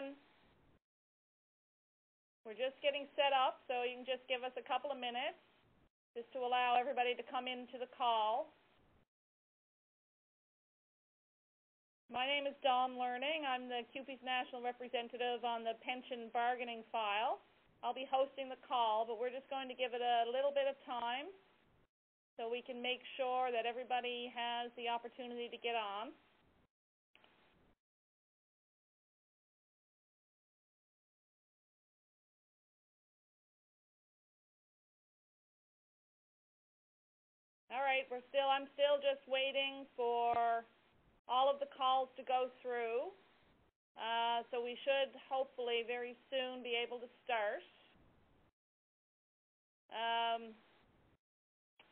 everyone? We're just getting set up, so you can just give us a couple of minutes just to allow everybody to come into the call. My name is Dawn Learning. I'm the CUPE's national representative on the pension bargaining file. I'll be hosting the call, but we're just going to give it a little bit of time so we can make sure that everybody has the opportunity to get on. All right, I'm still just waiting for all of the calls to go through. So we should hopefully very soon be able to start.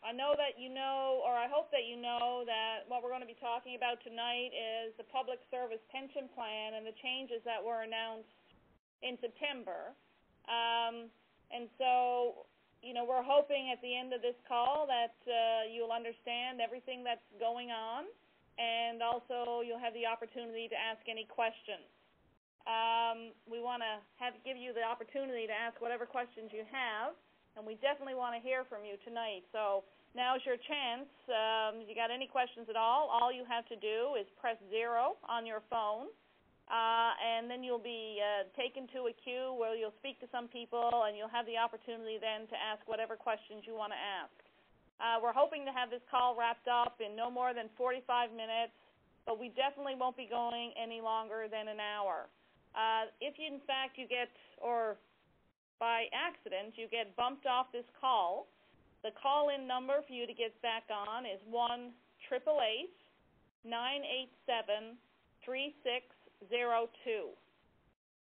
I know that you know, or I hope that you know, that what we're going to be talking about tonight is the Public Service Pension Plan and the changes that were announced in September. And so, you know, we're hoping at the end of this call that you'll understand everything that's going on, and also you'll have the opportunity to ask any questions. We want to give you the opportunity to ask whatever questions you have, and we definitely want to hear from you tonight. So now's your chance. If you got any questions at all you have to do is press 0 on your phone, and then you'll be taken to a queue where you'll speak to some people, and you'll have the opportunity then to ask whatever questions you want to ask. We're hoping to have this call wrapped up in no more than 45 minutes, but we definitely won't be going any longer than an hour. If in fact you get, or by accident, you get bumped off this call, the call-in number for you to get back on is 1-888-987-3602.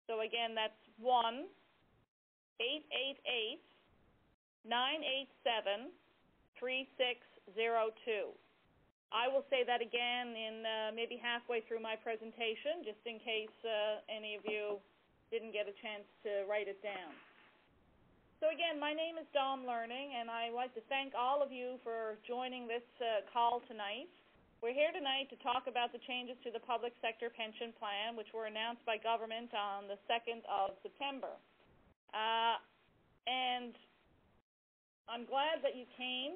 So again, that's 1-888-987-3602. I will say that again in maybe halfway through my presentation, just in case any of you didn't get a chance to write it down. So again, my name is Dawn Learning, and I'd like to thank all of you for joining this call tonight. We're here tonight to talk about the changes to the Public Sector Pension Plan, which were announced by government on the 2nd of September. And I'm glad that you came,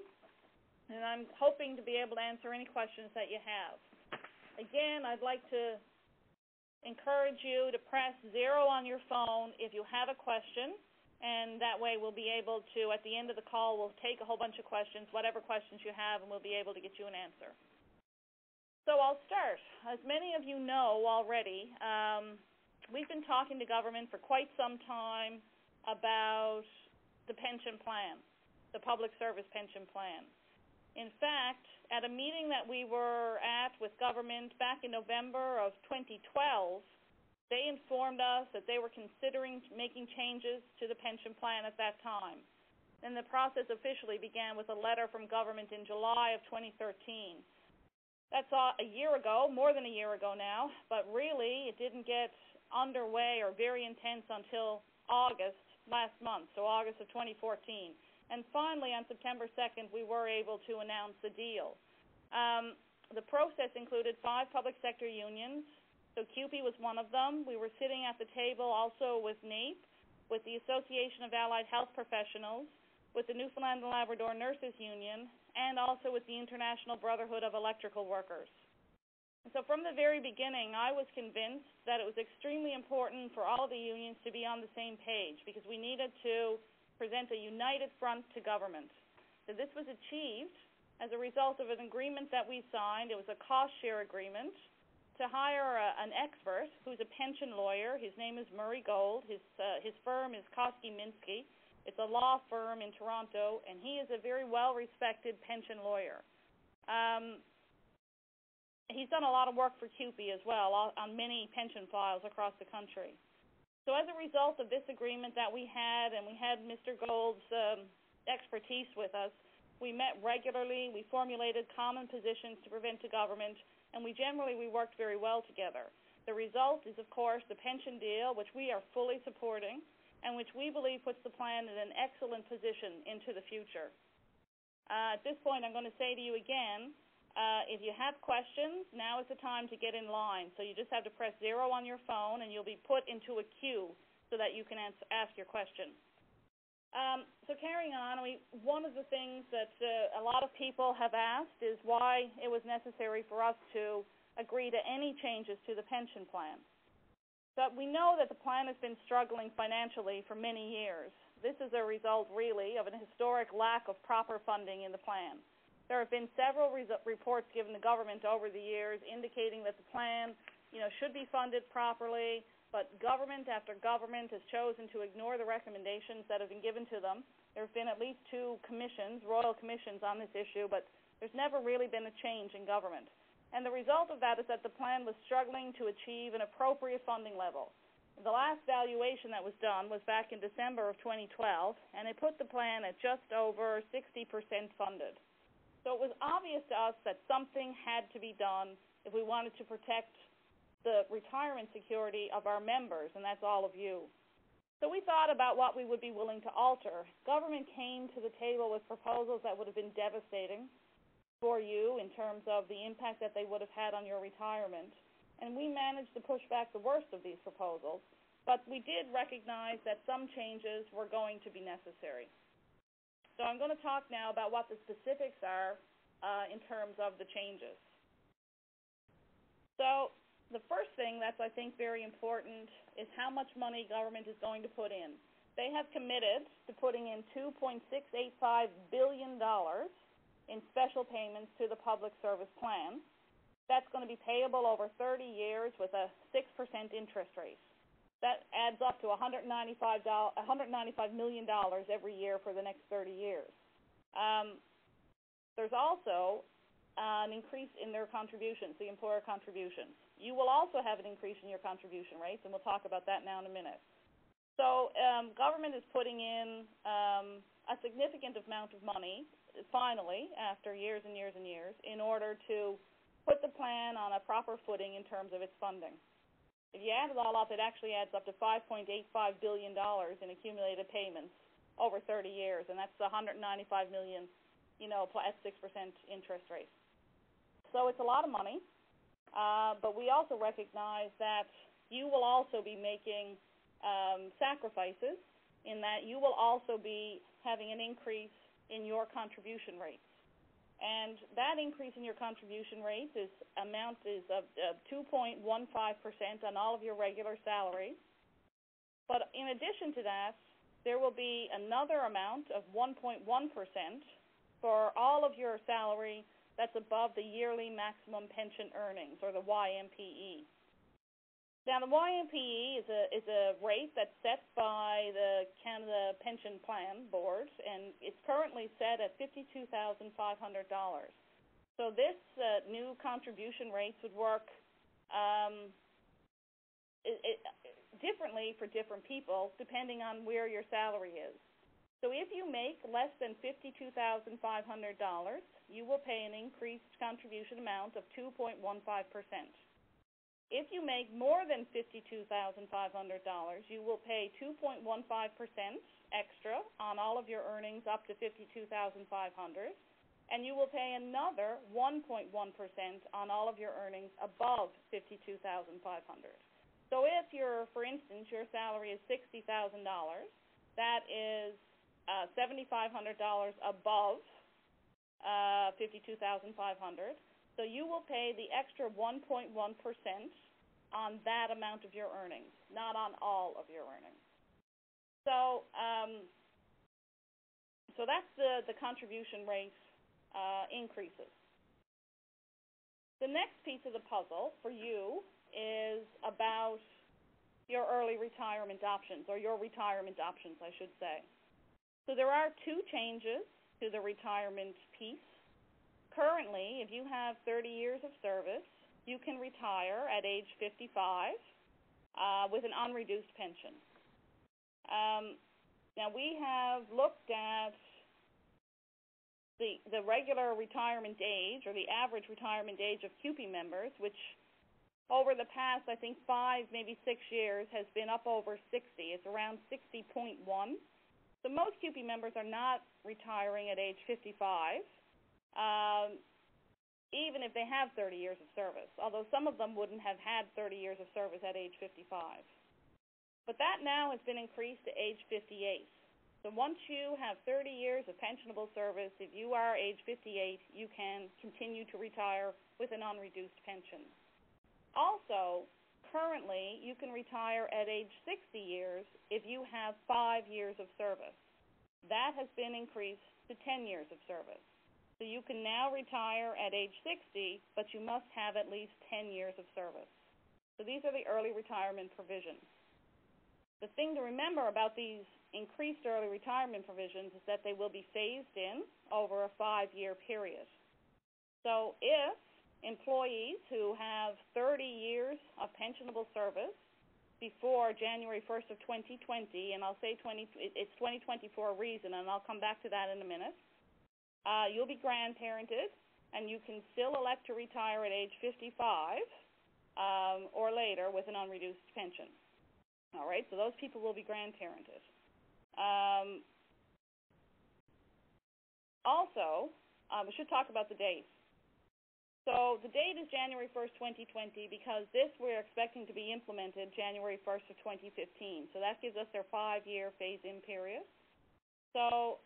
and I'm hoping to be able to answer any questions that you have. Again, I'd like to encourage you to press 0 on your phone if you have a question, and that way we'll be able to, at the end of the call, we'll take a whole bunch of questions, whatever questions you have, and we'll be able to get you an answer. So I'll start. As many of you know already, we've been talking to government for quite some time about the pension plan, the Public Service Pension Plan. In fact, at a meeting that we were at with government back in November of 2012, they informed us that they were considering making changes to the pension plan at that time. And the process officially began with a letter from government in July of 2013. That's a year ago, more than a year ago now, but really it didn't get underway or very intense until August last month, so August of 2014. And finally, on September 2nd, we were able to announce the deal. The process included 5 public sector unions, so CUPE was one of them. We were sitting at the table also with NAEP, with the Association of Allied Health Professionals, with the Newfoundland and Labrador Nurses Union, and also with the International Brotherhood of Electrical Workers. And so from the very beginning, I was convinced that it was extremely important for all the unions to be on the same page, because we needed to present a united front to government. So this was achieved as a result of an agreement that we signed. It was a cost-share agreement to hire an expert who's a pension lawyer. His name is Murray Gold. His firm is Koski Minsky. It's a law firm in Toronto, and he is a very well-respected pension lawyer. He's done a lot of work for CUPE as well on many pension files across the country. So as a result of this agreement that we had, and we had Mr. Gold's expertise with us, we met regularly, we formulated common positions to present to government, and we worked very well together. The result is, of course, the pension deal, which we are fully supporting, and which we believe puts the plan in an excellent position into the future. At this point, I'm going to say to you again, If you have questions, now is the time to get in line. So you just have to press 0 on your phone, and you'll be put into a queue so that you can ask your question. So carrying on, one of the things that a lot of people have asked is why it was necessary for us to agree to any changes to the pension plan. But we know that the plan has been struggling financially for many years. This is a result, really, of an historic lack of proper funding in the plan. There have been several reports given to government over the years indicating that the plan, should be funded properly, but government after government has chosen to ignore the recommendations that have been given to them. There have been at least 2 commissions, royal commissions, on this issue, but there's never really been a change in government. And the result of that is that the plan was struggling to achieve an appropriate funding level. The last valuation that was done was back in December of 2012, and it put the plan at just over 60% funded. So it was obvious to us that something had to be done if we wanted to protect the retirement security of our members, and that's all of you. So we thought about what we would be willing to alter. Government came to the table with proposals that would have been devastating for you in terms of the impact that they would have had on your retirement. And we managed to push back the worst of these proposals, but we did recognize that some changes were going to be necessary. So I'm going to talk now about what the specifics are in terms of the changes. So the first thing that's, I think, very important is how much money government is going to put in. They have committed to putting in $2.685 billion in special payments to the Public Service Plan. That's going to be payable over 30 years with a 6% interest rate. That adds up to $195 million every year for the next 30 years. There's also an increase in their contributions, the employer contributions. You will also have an increase in your contribution rates, and we'll talk about that now in a minute. So government is putting in a significant amount of money, finally, after years and years and years, in order to put the plan on a proper footing in terms of its funding. If you add it all up, it actually adds up to $5.85 billion in accumulated payments over 30 years, and that's $195 million, at 6% interest rate. So it's a lot of money, but we also recognize that you will also be making sacrifices in that you will also be having an increase in your contribution rates. And that increase in your contribution rate is of 2.15% on all of your regular salary. But in addition to that, there will be another amount of 1.1% for all of your salary that's above the yearly maximum pension earnings, or the YMPE. Now, the YMPE is a rate that's set by the Canada Pension Plan Board, and it's currently set at $52,500. So this new contribution rates would work differently for different people, depending on where your salary is. So if you make less than $52,500, you will pay an increased contribution amount of 2.15%. If you make more than $52,500, you will pay 2.15% extra on all of your earnings up to $52,500, and you will pay another 1.1% on all of your earnings above $52,500. So if for instance, your salary is $60,000, that is $7,500 above $52,500. So you will pay the extra 1.1% on that amount of your earnings, not on all of your earnings. So that's the contribution rate increases. The next piece of the puzzle for you is about your early retirement options, or your retirement options, I should say. So there are 2 changes to the retirement piece. Currently, if you have 30 years of service, you can retire at age 55 with an unreduced pension. Now, we have looked at the regular retirement age, or the average retirement age of CUPE members, which over the past, I think, 5, maybe 6 years has been up over 60. It's around 60.1. So most CUPE members are not retiring at age 55. even if they have 30 years of service, although some of them wouldn't have had 30 years of service at age 55. But that now has been increased to age 58. So once you have 30 years of pensionable service, if you are age 58, you can continue to retire with an unreduced pension. Also, currently, you can retire at age 60 years if you have 5 years of service. That has been increased to 10 years of service. So you can now retire at age 60, but you must have at least 10 years of service. So these are the early retirement provisions. The thing to remember about these increased early retirement provisions is that they will be phased in over a 5-year period. So if employees who have 30 years of pensionable service before January 1st of 2020, and I'll say it's 2020 for a reason, and I'll come back to that in a minute, you'll be grandparented, and you can still elect to retire at age 55 or later with an unreduced pension. All right, so those people will be grandparented. Also, we should talk about the date. So the date is January 1st, 2020, because this we're expecting to be implemented January 1st of 2015. So that gives us their 5-year phase-in period. So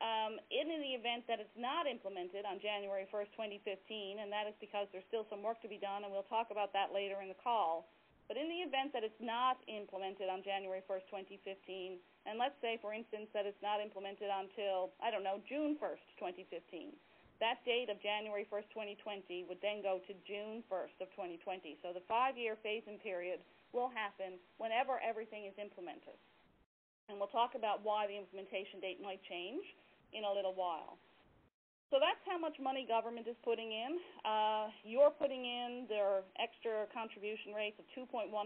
in the event that it's not implemented on January 1st, 2015, and that is because there's still some work to be done, and we'll talk about that later in the call, but in the event that it's not implemented on January 1st, 2015, and let's say, for instance, that it's not implemented until, I don't know, June 1st, 2015, that date of January 1st, 2020 would then go to June 1st of 2020. So the 5-year phase-in period will happen whenever everything is implemented. And we'll talk about why the implementation date might change in a little while. So that's how much money government is putting in. You're putting in their extra contribution rates of 2.15%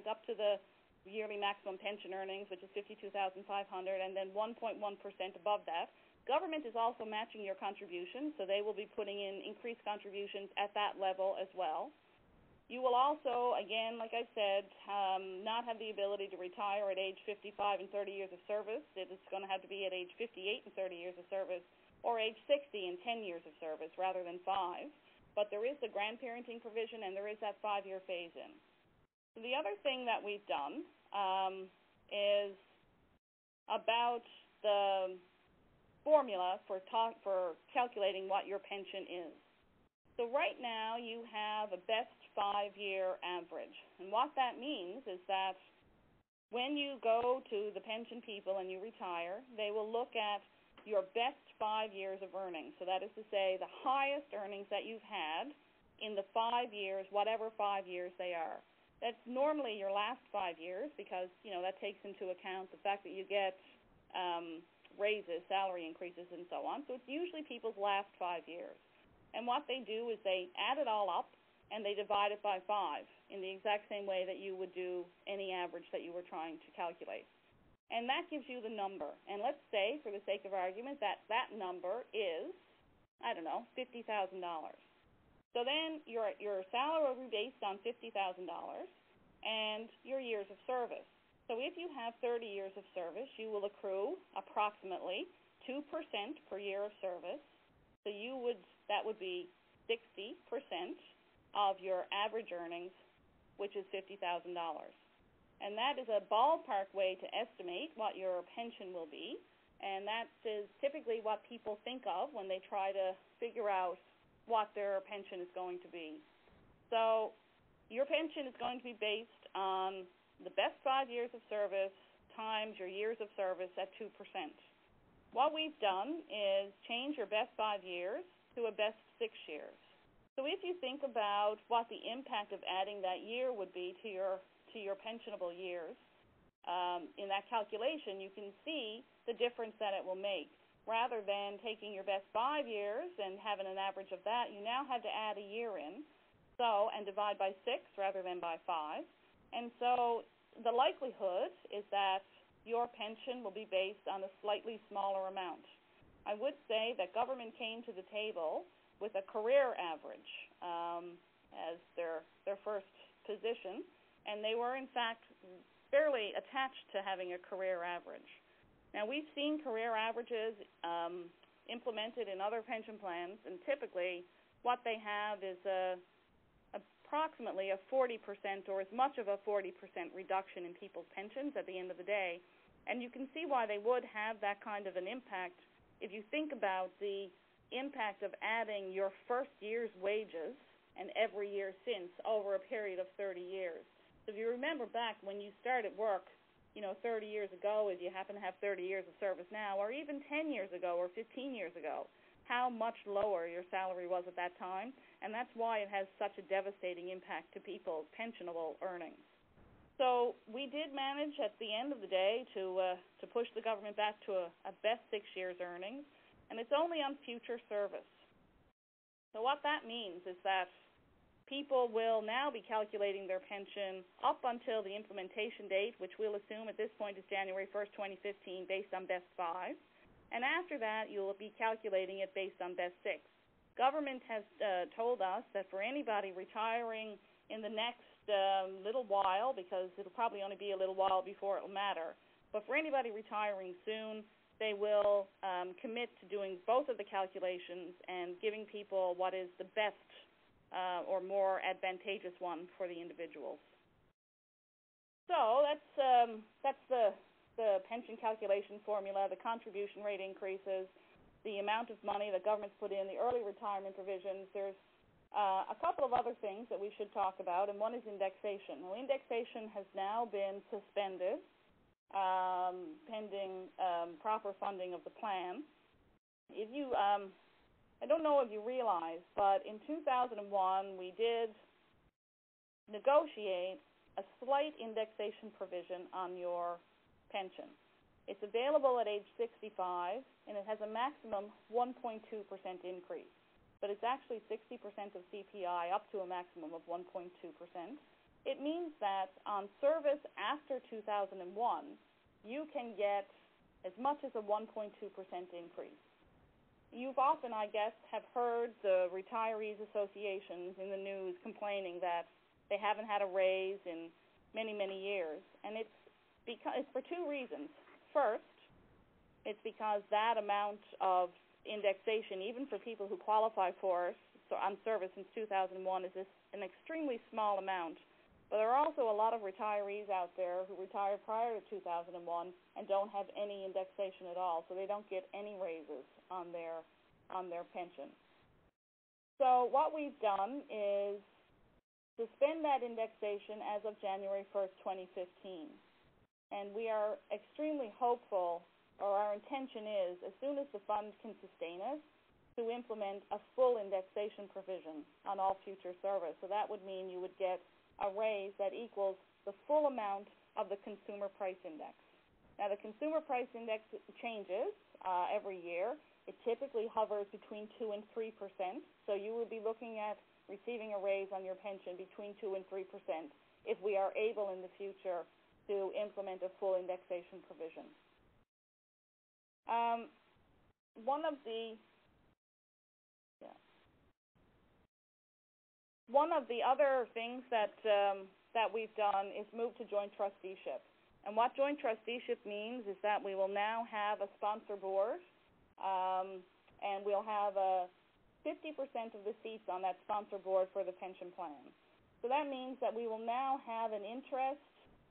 up to the yearly maximum pension earnings, which is $52,500, and then 1.1% above that. Government is also matching your contributions, so they will be putting in increased contributions at that level as well. You will also, again, like I said, not have the ability to retire at age 55 and 30 years of service. It's going to have to be at age 58 and 30 years of service, or age 60 and 10 years of service rather than 5. But there is the grandparenting provision, and there is that 5-year phase-in. So the other thing that we've done is about the formula for calculating what your pension is. So right now you have a best 5-year average. And what that means is that when you go to the pension people and you retire, they will look at your best 5 years of earnings. So that is to say the highest earnings that you've had in the 5 years, whatever 5 years they are. That's normally your last 5 years because, that takes into account the fact that you get raises, salary increases, and so on. So it's usually people's last 5 years. And what they do is they add it all up and they divide it by 5 in the exact same way that you would do any average that you were trying to calculate. And that gives you the number. And let's say, for the sake of argument, that number is, I don't know, $50,000. So then your salary will be based on $50,000 and your years of service. So if you have 30 years of service, you will accrue approximately 2% per year of service. So that would be 60% of your average earnings, which is $50,000. And that is a ballpark way to estimate what your pension will be, and that is typically what people think of when they try to figure out what their pension is going to be. So your pension is going to be based on the best 5 years of service times your years of service at 2%. What we've done is change your best 5 years to a best 6 years. So if you think about what the impact of adding that year would be to your pensionable years, in that calculation, you can see the difference that it will make. Rather than taking your best 5 years and having an average of that, you now have to add a year in, and divide by 6 rather than by 5. And so the likelihood is that your pension will be based on a slightly smaller amount. I would say that government came to the table with a career average as their first position, and they were, in fact, fairly attached to having a career average. Now, we've seen career averages implemented in other pension plans, and typically what they have is approximately a 40% or as much of a 40% reduction in people's pensions at the end of the day. And you can see why they would have that kind of an impact if you think about the impact of adding your first year's wages and every year since over a period of 30 years. So if you remember back when you started work, 30 years ago, if you happen to have 30 years of service now, or even 10 years ago or 15 years ago, how much lower your salary was at that time, and that's why it has such a devastating impact to people's pensionable earnings. So we did manage at the end of the day to push the government back to a best 6 years earnings, and it's only on future service. So what that means is that people will now be calculating their pension up until the implementation date, which we'll assume at this point is January 1st, 2015, based on best 5. And after that, you'll be calculating it based on best 6. Government has told us that for anybody retiring in the next little while, because it'll probably only be a little while before it'll matter, but for anybody retiring soon, they will commit to doing both of the calculations and giving people what is the best or more advantageous one for the individuals. So that's the pension calculation formula, the contribution rate increases, the amount of money the government's put in, the early retirement provisions. There's a couple of other things that we should talk about, and one is indexation. Well, indexation has now been suspended pending proper funding of the plan. If you I don't know if you realize, but in 2001 we did negotiate a slight indexation provision on your pension. It's available at age 65, and it has a maximum 1.2% increase. But it's actually 60% of CPI up to a maximum of 1.2%. It means that on service after 2001, you can get as much as a 1.2% increase. You've often, I guess, have heard the retirees associations in the news complaining that they haven't had a raise in many, many years. And it's for two reasons. First, it's because that amount of indexation, even for people who qualify for it on service since 2001, is an extremely small amount. But there are also a lot of retirees out there who retired prior to 2001 and don't have any indexation at all, so they don't get any raises on their pension. So what we've done is suspend that indexation as of January 1st, 2015. And we are extremely hopeful, or our intention is, as soon as the fund can sustain us, to implement a full indexation provision on all future service. So that would mean you would get a raise that equals the full amount of the Consumer Price Index. Now, the Consumer Price Index changes every year. It typically hovers between 2 and 3%, so you will be looking at receiving a raise on your pension between 2 and 3% if we are able in the future to implement a full indexation provision. One of the other things that we've done is move to joint trusteeship. And what joint trusteeship means is that we will now have a sponsor board, and we'll have 50% of the seats on that sponsor board for the pension plan. So that means that we will now have an interest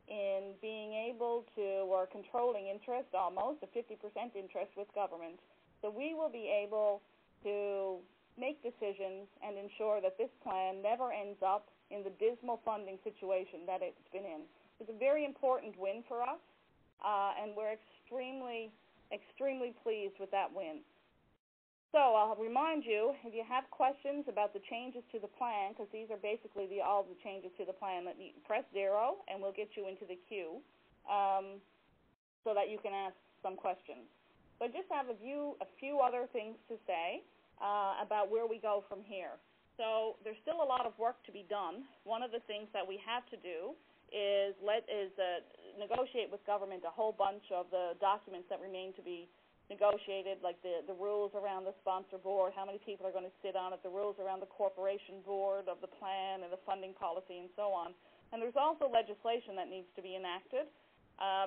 in being able to, or controlling interest almost, a 50% interest with government. So we will be able to make decisions and ensure that this plan never ends up in the dismal funding situation that it's been in. It's a very important win for us, and we're extremely, extremely pleased with that win. So I'll remind you, if you have questions about the changes to the plan, because these are basically all the changes to the plan, that you press 0, and we'll get you into the queue so that you can ask some questions. So I just have a few other things to say about where we go from here. So there's still a lot of work to be done. One of the things that we have to do is negotiate with government a whole bunch of the documents that remain to be negotiated, like the rules around the sponsor board, how many people are going to sit on it, the rules around the corporation board of the plan and the funding policy, and so on. And there's also legislation that needs to be enacted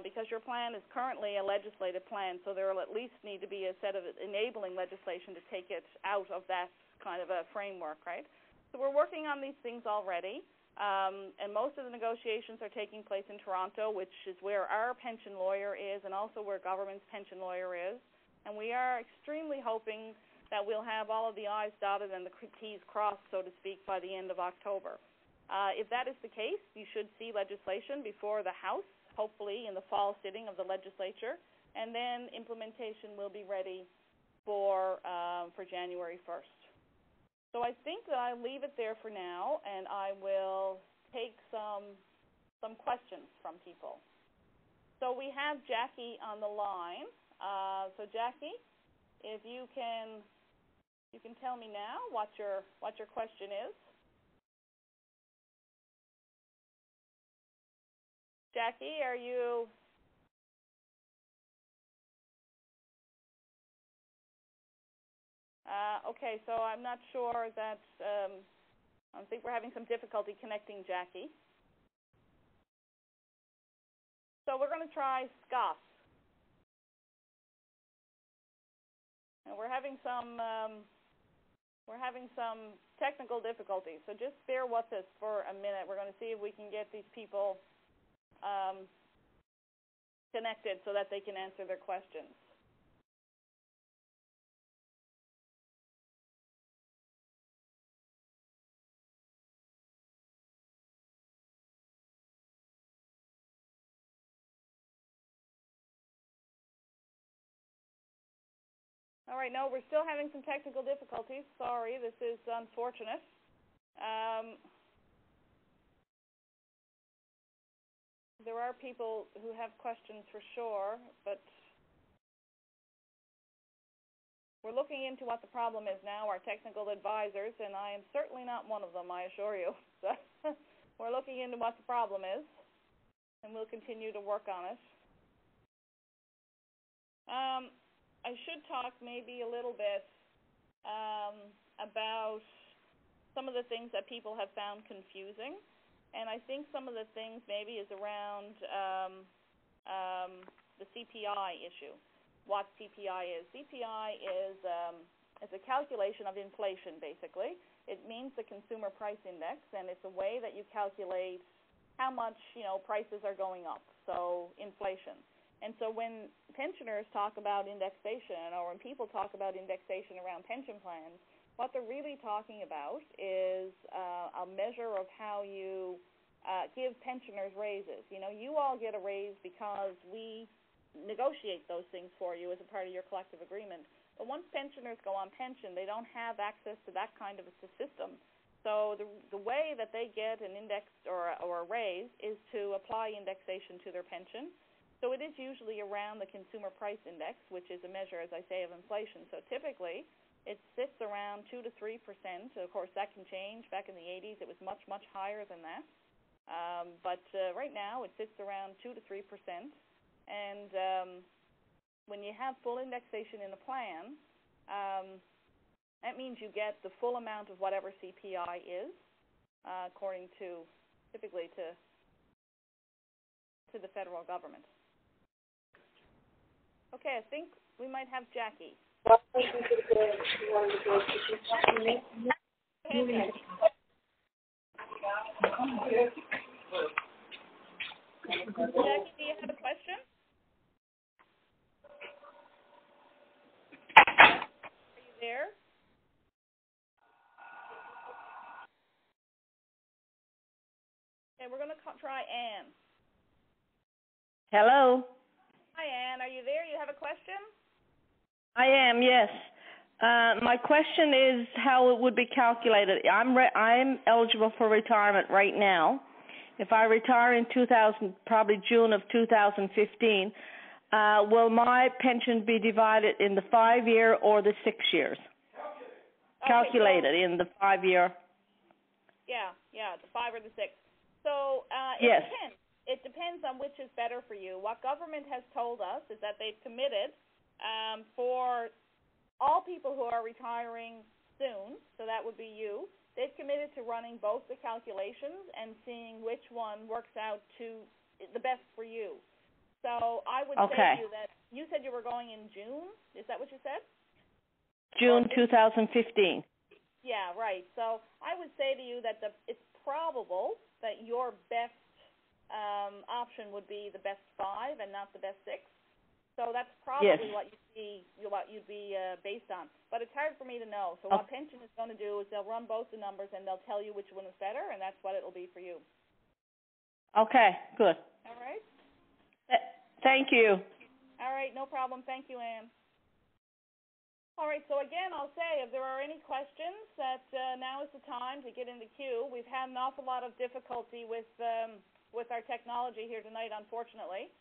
because your plan is currently a legislative plan, so there will at least need to be a set of enabling legislation to take it out of that kind of a framework, right? So we're working on these things already, and most of the negotiations are taking place in Toronto, which is where our pension lawyer is and also where government's pension lawyer is. And we are extremely hoping that we'll have all of the I's dotted and the T's crossed, so to speak, by the end of October. If that is the case, you should see legislation before the House, hopefully in the fall sitting of the legislature, and then implementation will be ready for January 1st. So I think that I'll leave it there for now, and I will take some questions from people. So we have Jackie on the line. So Jackie, if you can tell me now what your question is. Jackie, are you? Okay, so I'm not sure that, I think we're having some difficulty connecting Jackie. So we're going to try Scott. And we're having some technical difficulties, so just bear with us for a minute. We're going to see if we can get these people connected so that they can answer their questions. All right, no, we're still having some technical difficulties. Sorry, this is unfortunate. There are people who have questions for sure, but we're looking into what the problem is now, our technical advisors, and I am certainly not one of them, I assure you. So we're looking into what the problem is, and we'll continue to work on it. I should talk maybe a little bit about some of the things that people have found confusing. And I think some of the things maybe is around the CPI issue, what CPI is. CPI is a calculation of inflation, basically. It means the Consumer Price Index, and it's a way that you calculate how much, prices are going up, so inflation. And so when pensioners talk about indexation, or when people talk about indexation around pension plans, what they're really talking about is a measure of how you give pensioners raises. You all get a raise because we negotiate those things for you as a part of your collective agreement. But once pensioners go on pension, they don't have access to that kind of a system. So the way that they get an index or a raise is to apply indexation to their pension. So it is usually around the Consumer Price Index, which is a measure, as I say, of inflation. So typically, it sits around 2 to 3%. Of course, that can change. Back in the 80s, it was much, much higher than that. But right now, it sits around 2 to 3%. And when you have full indexation in the plan, that means you get the full amount of whatever CPI is, according to, typically to the federal government. Okay, I think we might have Jackie. Jackie, do you have a question? Are you there? Okay, we're going to try Anne. Hello. Hi, Anne. Are you there? You have a question? I am, yes. My question is how it would be calculated. I'm eligible for retirement right now. If I retire in probably June of 2015, will my pension be divided in the 5-year or the 6 years? Okay, calculated in the 5-year. Yeah, the 5 or the 6. So yes. Depends. It depends on which is better for you. What government has told us is that they've committed for all people who are retiring soon, so that would be you, they've committed to running both the calculations and seeing which one works out to the best for you. So I would say to you that you said you were going in June. Is that what you said? June 2015. Yeah, right. So I would say to you that it's probable that your best option would be the best 5 and not the best 6. So that's probably what you'd be based on. But it's hard for me to know. So what pension is going to do is they'll run both the numbers and they'll tell you which one is better, and that's what it'll be for you. Okay, good. All right. Thank you. All right, no problem. Thank you, Anne. All right, so again, I'll say if there are any questions, that now is the time to get in the queue. We've had an awful lot of difficulty with our technology here tonight, unfortunately.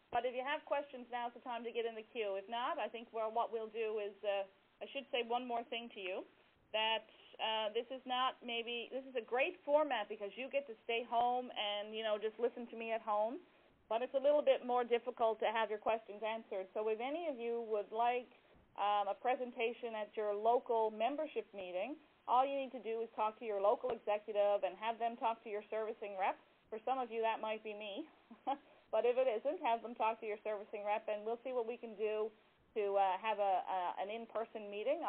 But if you have questions, now's the time to get in the queue. If not, I think what we'll do is, I should say one more thing to you, that this is a great format because you get to stay home and, just listen to me at home. But it's a little bit more difficult to have your questions answered. So if any of you would like a presentation at your local membership meeting, all you need to do is talk to your local executive and have them talk to your servicing rep. For some of you, that might be me. But if it isn't, have them talk to your servicing rep, and we'll see what we can do to have an in-person meeting.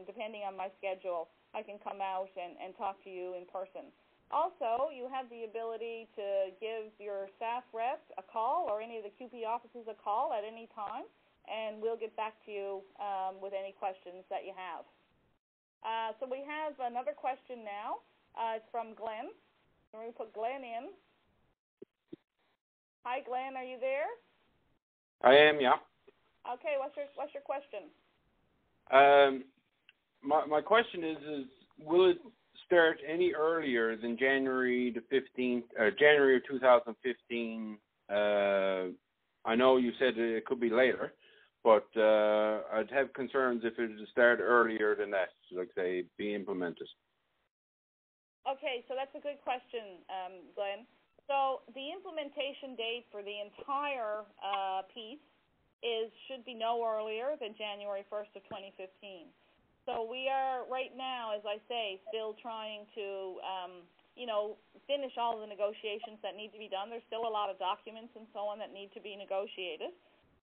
Depending on my schedule, I can come out and talk to you in person. Also, you have the ability to give your staff rep a call or any of the QP offices a call at any time, and we'll get back to you with any questions that you have. So we have another question now. It's from Glenn. We're going to put Glenn in. Hi, Glenn. Are you there? I am, yeah. Okay. What's your question? My question is will it start any earlier than January the 15th, January of 2015? I know you said it could be later, but I'd have concerns if it would start earlier than that, like say, be implemented. Okay, so that's a good question, Glenn. So the implementation date for the entire piece should be no earlier than January 1st of 2015. So we are right now, as I say, still trying to, finish all of the negotiations that need to be done. There's still a lot of documents and so on that need to be negotiated.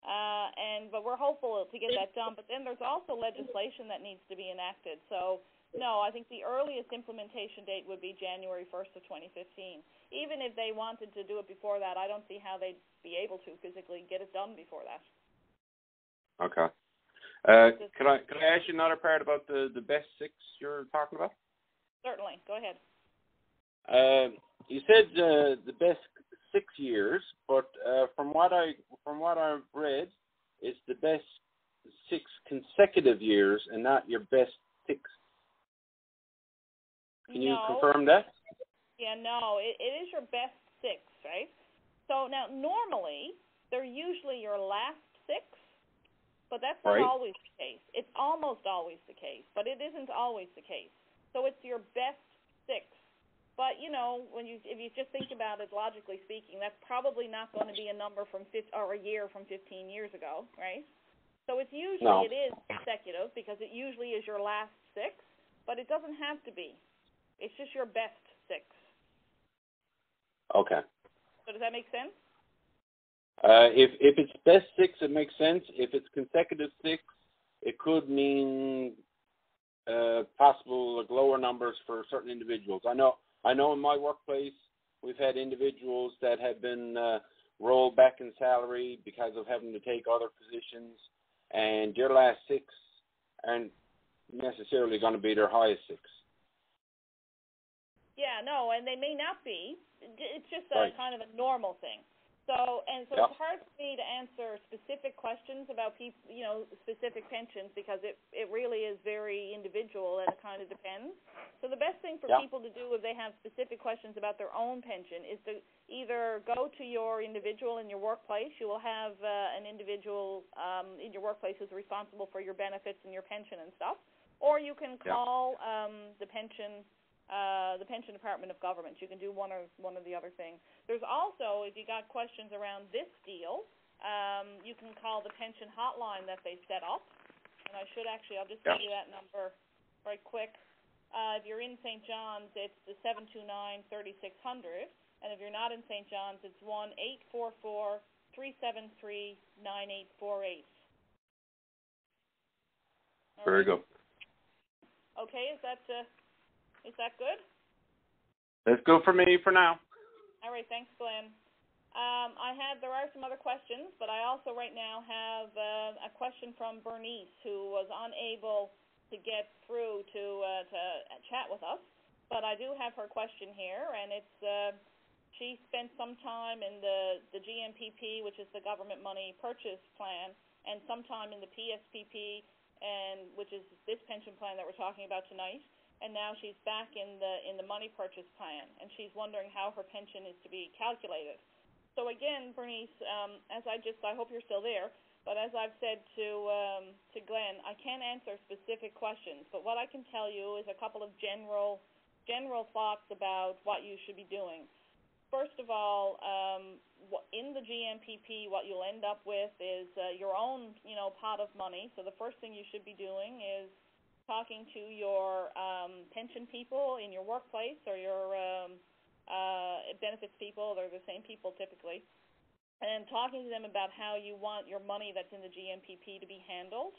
But we're hopeful to get that done. But then there's also legislation that needs to be enacted. So, no, I think the earliest implementation date would be January 1st of 2015. Even if they wanted to do it before that, I don't see how they'd be able to physically get it done before that. Okay. Can I ask you another part about the best 6 you're talking about? Certainly. Go ahead. You said the best 6 years, but from what I've read, it's the best 6 consecutive years and not your best 6. Can you confirm that? Yeah, no, it is your best 6, right? So now, normally, they're usually your last 6, but that's not always the case. It's almost always the case, but it isn't always the case. So it's your best 6. But, if you just think about it logically speaking, that's probably not going to be a number or a year from 15 years ago, right? So it's usually, it is consecutive because it usually is your last 6, but it doesn't have to be. It's just your best 6. Okay. So does that make sense? If it's best 6, it makes sense. If it's consecutive 6, it could mean possible lower numbers for certain individuals. I know in my workplace we've had individuals that have been rolled back in salary because of having to take other positions, and their last 6 aren't necessarily going to be their highest 6. Yeah, no, and they may not be. It's just a kind of a normal thing. So it's hard for me to answer specific questions about specific pensions because it really is very individual and it kind of depends. So the best thing for people to do if they have specific questions about their own pension is to either go to your individual in your workplace. You will have an individual in your workplace who's responsible for your benefits and your pension and stuff, or you can call the pension Department of Government. You can do one or the other thing. There's also, if you got questions around this deal, you can call the pension hotline that they set up. And I'll just give you that number right quick. If you're in St. John's, it's the 729-3600. And if you're not in St. John's, it's 1-844-373-9848. Very good. Okay, is that good? That's good for me for now. All right, thanks, Glenn. There are some other questions, but I also right now have a question from Bernice, who was unable to get through to chat with us. But I do have her question here, and it's she spent some time in the GMPP, which is the Government Money Purchase Plan, and some time in the PSPP, and which is this pension plan that we're talking about tonight. And now she's back in the money purchase plan, and she's wondering how her pension is to be calculated. So again, Bernice, I hope you're still there, but as I've said to Glenn, I can't answer specific questions, but what I can tell you is a couple of general thoughts about what you should be doing. First of all, in the GMPP, what you'll end up with is your own, pot of money. So the first thing you should be doing is talking to your pension people in your workplace or your benefits people. They're the same people typically. And talking to them about how you want your money that's in the GMPP to be handled,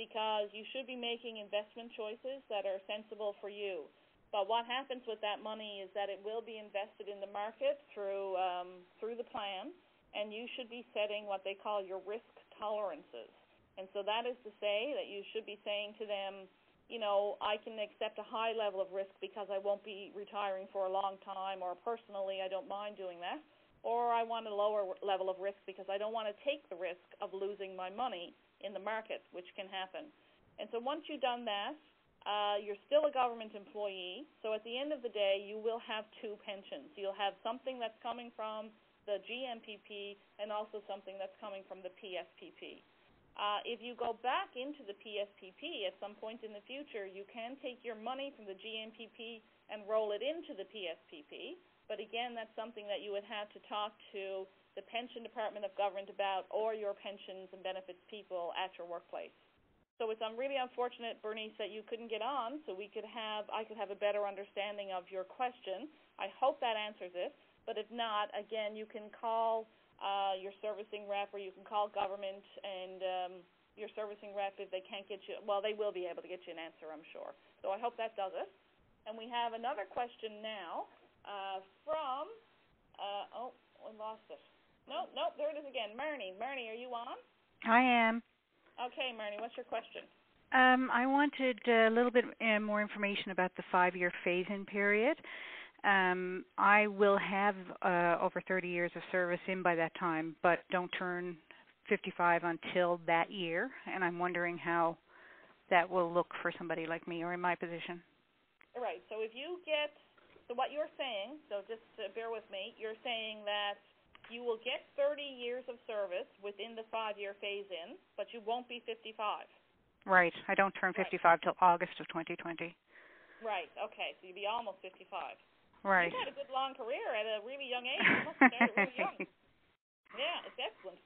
because you should be making investment choices that are sensible for you. But what happens with that money is that it will be invested in the market through the plan, and you should be setting what they call your risk tolerances. And so that is to say that you should be saying to them, I can accept a high level of risk because I won't be retiring for a long time, or personally I don't mind doing that, or I want a lower level of risk because I don't want to take the risk of losing my money in the market, which can happen. And so once you've done that, you're still a government employee, so at the end of the day, you will have two pensions. You'll have something that's coming from the GMPP and also something that's coming from the PSPP. If you go back into the PSPP at some point in the future, you can take your money from the GMPP and roll it into the PSPP, but again, that's something that you would have to talk to the Pension Department of Government about, or your pensions and benefits people at your workplace. So it's really unfortunate, Bernice, that you couldn't get on, so I could have a better understanding of your question. I hope that answers it, but if not, again, you can call your servicing rep, or you can call government, and your servicing rep, if they can't get you, well, they will be able to get you an answer, I'm sure. So I hope that does it. And we have another question now from, we lost it. Nope, there it is again. Marnie, are you on? I am. Okay, Marnie, what's your question? I wanted a little bit more information about the 5-year phase-in period. I will have over 30 years of service in by that time, but don't turn 55 until that year, and I'm wondering how that will look for somebody like me or in my position. All right, so what you're saying, so just bear with me, you're saying that you will get 30 years of service within the 5-year phase-in, but you won't be 55. Right. I don't turn 55 till August of 2020. Right. Okay. So you'll be almost 55. Right. You've had a good long career at a really young age. You must have started really young. Yeah, it's excellent.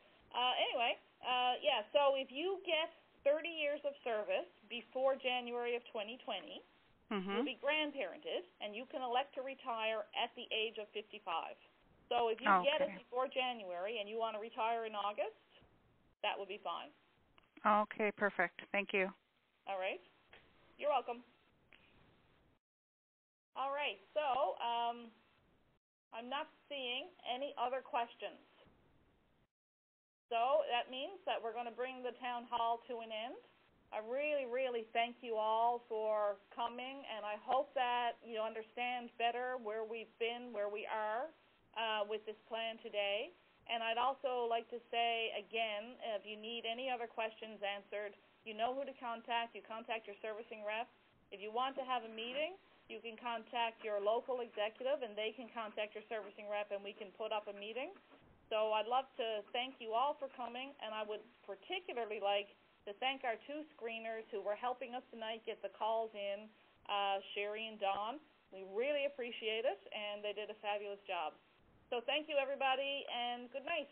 So if you get 30 years of service before January of 2020, you'll be grandparented, and you can elect to retire at the age of 55. So if you get it before January and you want to retire in August, that would be fine. Okay, perfect. Thank you. All right. You're welcome. All right. So I'm not seeing any other questions. So that means that we're going to bring the town hall to an end. I really, really thank you all for coming, and I hope that you understand better where we've been, where we are with this plan today. And I'd also like to say, again, if you need any other questions answered, you know who to contact. You contact your servicing rep. If you want to have a meeting, you can contact your local executive, and they can contact your servicing rep, and we can put up a meeting. So I'd love to thank you all for coming, and I would particularly like to thank our two screeners who were helping us tonight get the calls in, Sherry and Dawn. We really appreciate it, and they did a fabulous job. So thank you, everybody, and good night.